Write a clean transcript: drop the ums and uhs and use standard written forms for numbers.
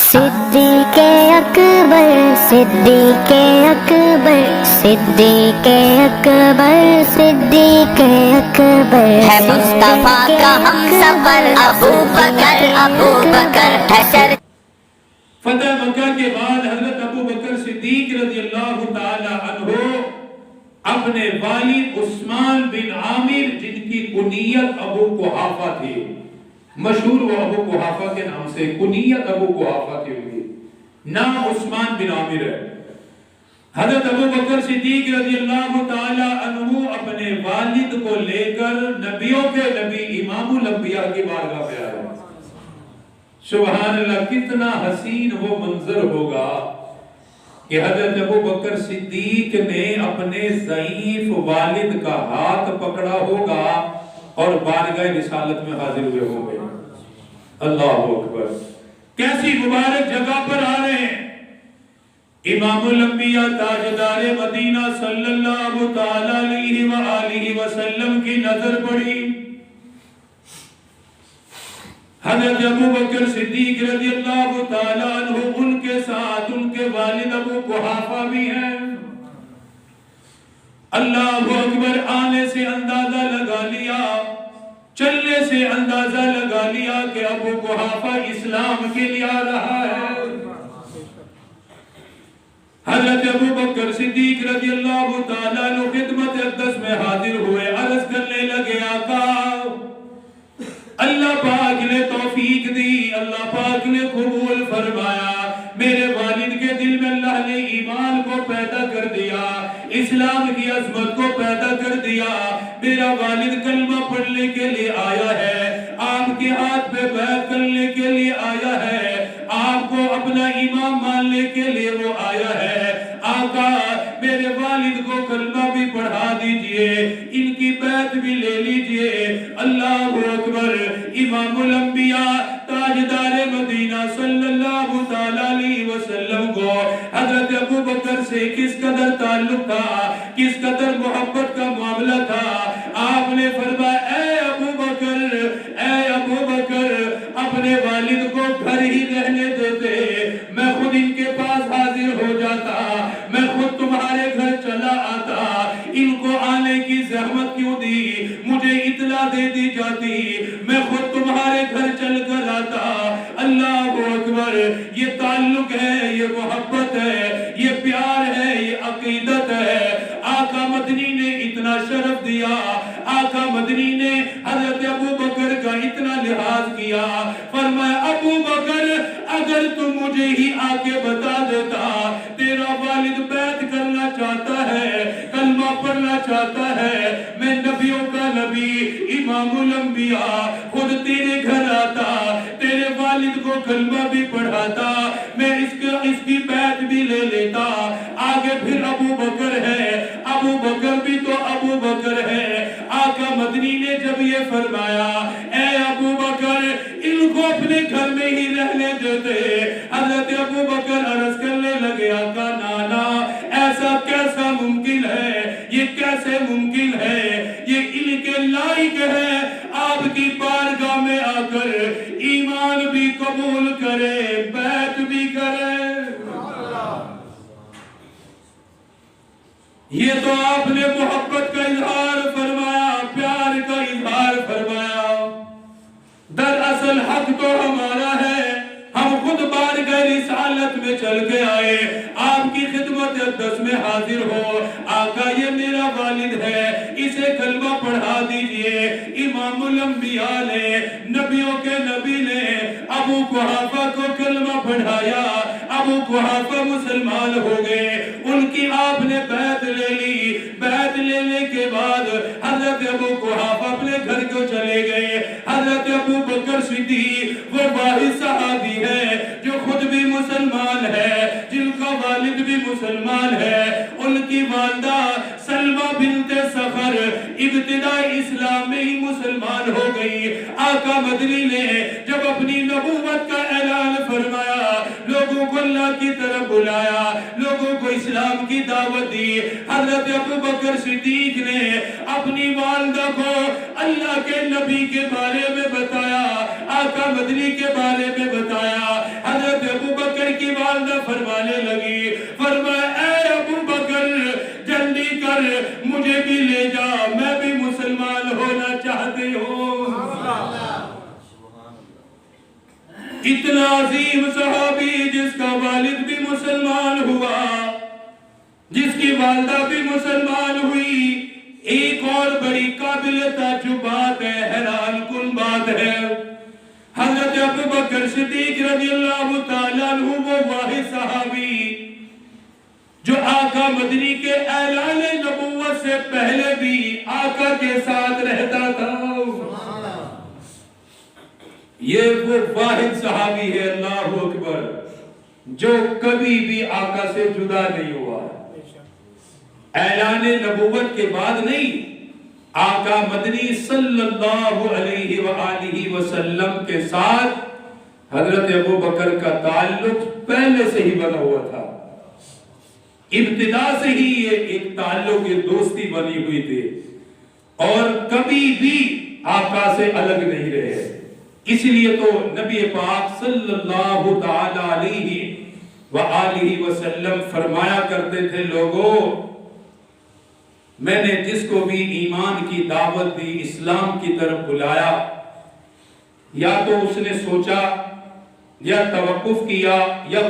صدیق اکبر صدیق اکبر صدیق اکبر صدیق اکبر ہے مصطفیٰ کا ہم سفر ابو بکر ہے سر۔ فتح مکہ کے بعد حضرت ابو بکر صدیق رضی اللہ تعالی عنہ اپنے والد عثمان بن عامر جن کی کنیت ابو قحافہ تھی، مشہور وہ ابو قحافہ کے نام سے، کنیت ابو قحافہ کی ہوئی، نام عثمان بن عامر ہے۔ حضرت ابو بکر صدیق رضی اللہ تعالی عنہ اپنے والد کو لے کر نبیوں کے نبی امام الانبیاء کی بارگاہ پہ آئے۔ سبحان اللہ، کتنا حسین وہ منظر ہوگا کہ حضرت ابو بکر صدیق نے اپنے ضعیف والد کا ہاتھ پکڑا ہوگا اور بارگاہ رسالت میں حاضر ہوئے ہوں گے۔ اللہ اکبر، کیسی مبارک جگہ پر آ رہے ہیں۔ امام الانبیاء تاجدار مدینہ صلی اللہ تعالی علیہ وآلہ وسلم کی نظر پڑی۔ حضرت ابو بکر صدیق رضی اللہ تعالیٰ عنہ ان کے ساتھ ان کے والد ابو قحافہ بھی ہیں۔ اللہ اکبر، آنے سے اندازہ لگا لیا، چلنے سے اندازہ لگا لیا کہ ابو قحافہ اسلام کے لیے آ رہا ہے۔ حضرت ابو بکر صدیق رضی اللہ تعالیٰ عنہ خدمت اقدس میں حاضر ہوئے، عرض کرنے لگے، آقا اللہ پاک نے توفیق دی، اللہ پاک نے قبول فرمایا، میرے والد کے دل میں اللہ نے ایمان کو پیدا کر دیا، اسلام کی عظمت کو پیدا کر دیا، میرا والد کلمہ پڑھنے کے لیے آیا ہے، آپ کے ہاتھ پہ بیعت کرنے کے لیے آیا ہے، آپ کو اپنا امام ماننے کے لیے وہ آیا ہے۔ آقا میرے والد کو کلمہ بھی پڑھا دیجئے، ان کی بیعت بھی لے لیجئے۔ اللہ اکبر، امام الانبیاء تاجدار مدینہ صلی اللہ تعالی علیہ وسلم کو حضرت ابو بکر سے کس قدر تعلق تھا، کس قدر محبت کا معاملہ تھا۔ آپ نے فرمایا، اے ابو بکر اپنے والد کو گھر ہی رہنے دیتے، میں خود ان کے پاس حاضر ہو جاتا، میں خود تمہارے گھر چلا آتا، ان کو آنے کی زحمت کیوں دی، مجھے اطلاع دے دی جاتی، میں خود تمہارے گھر چل کر آتا۔ اللہ اکبر، یہ تعلق ہے، یہ محبت ہے، یہ پیار ہے، یہ عقیدت ہے۔ آقا مدنی نے اتنا شرف دیا، آقا مدنی نے حضرت ابو بکر کا اتنا لحاظ کیا، فرمایا ابو بکر اگر تم مجھے ہی آ کے بتا دیتا تیرا والد بیعت کرنا چاہتا ہے، کلمہ پڑھنا چاہتا ہے، میں نبیوں کا نبی امام الانبیاء خود تیرے گھر آتا، تیرے والد کو کلمہ بھی پڑھاتا، میں اس کی بیعت بھی لے لیتا۔ آگے پھر ابو بکر ہے، ابو بکر بھی تو ابو بکر ہے۔ آقا مدنی نے جب یہ فرمایا، اے ابو بکر ان کو اپنے گھر میں ہی رہنے دیتے، حضرت ابو بکر عرض کرنے لگے، آقا نانا ایسا کیسا ممکن ہے، یہ کیسے ممکن ہے، یہ ان کے لائق ہے آپ کی بارگاہ میں آ کر ایمان بھی قبول کرے، بیعت بھی کرے۔ یہ تو آپ نے محبت کا اظہار فرمایا، پیار کا اظہار فرمایا۔ دراصل حق تو ہمارا ہے، ہم خود بارگاہ رسالت میں چل کے آئے، آپ کی خدمت اقدس میں حاضر ہو، آقا یہ میرا والد ہے، اسے کلمہ پڑھا دیجئے۔ امام الانبیاء نے، نبیوں کے نبی نے ابو قحافہ کو کلمہ پڑھایا، ابو قحافہ مسلمان ہو گئے، ان کی آپ نے بیعت لے لی۔ بیعت لینے کے بعد حضرت ابو قحافہ اپنے گھر کو چلے گئے۔ حضرت ابو بکر صدیق وہ واحد صحابی ہے جو خود بھی مسلمان ہے، جن کا والد بھی مسلمان ہے، ان کی والدہ سلمہ بنت صخر ابتدائی اسلام میں ہی مسلمان ہو گئی۔ آقا مدنی نے جب اپنی نبوت کا اعلان فرمایا، لوگوں کو اللہ کی طرف بلایا، لوگوں کو اسلام کی دعوت دی، حضرت ابو بکر صدیق نے اپنی والدہ کو اللہ کے نبی کے بارے میں بتایا، آقا مدنی کے بارے میں بتایا۔ حضرت ابو بکر فرمانے لگی، فرمایا اے ابو بکر جلدی کر مجھے بھی لے جا، میں بھی مسلمان ہونا چاہتی ہوں۔ اتنا عظیم صحابی جس کا والد بھی مسلمان ہوا، جس کی والدہ بھی مسلمان ہوئی۔ ایک اور بڑی قابل تعجب بات ہے، حیران کن بات ہے، حضرت ابو بکر صدیق رضی اللہ تعالیٰ عنہ وہ واحد صحابی جو آقا مدنی کے اعلان نبوت سے پہلے بھی آقا کے ساتھ رہتا تھا۔ یہ وہ واحد صحابی ہے، اللہ اکبر، جو کبھی بھی آقا سے جدا نہیں ہوا۔ اعلان نبوت کے بعد نہیں، آقا مدنی صلی اللہ علیہ وآلہ وسلم کے ساتھ حضرت ابو بکر کا تعلق پہلے سے ہی بنا ہوا تھا، ابتدا سے ہی یہ ایک تعلق، یہ دوستی بنی ہوئی تھی، اور کبھی بھی آقا سے الگ نہیں رہے۔ اس لیے تو نبی پاک صلی اللہ تعالی علیہ وآلہ وسلم فرمایا کرتے تھے، لوگوں میں نے جس کو بھی ایمان کی دعوت دی، اسلام کی طرف بلایا، یا تو اس نے سوچا یا توقف کیا یا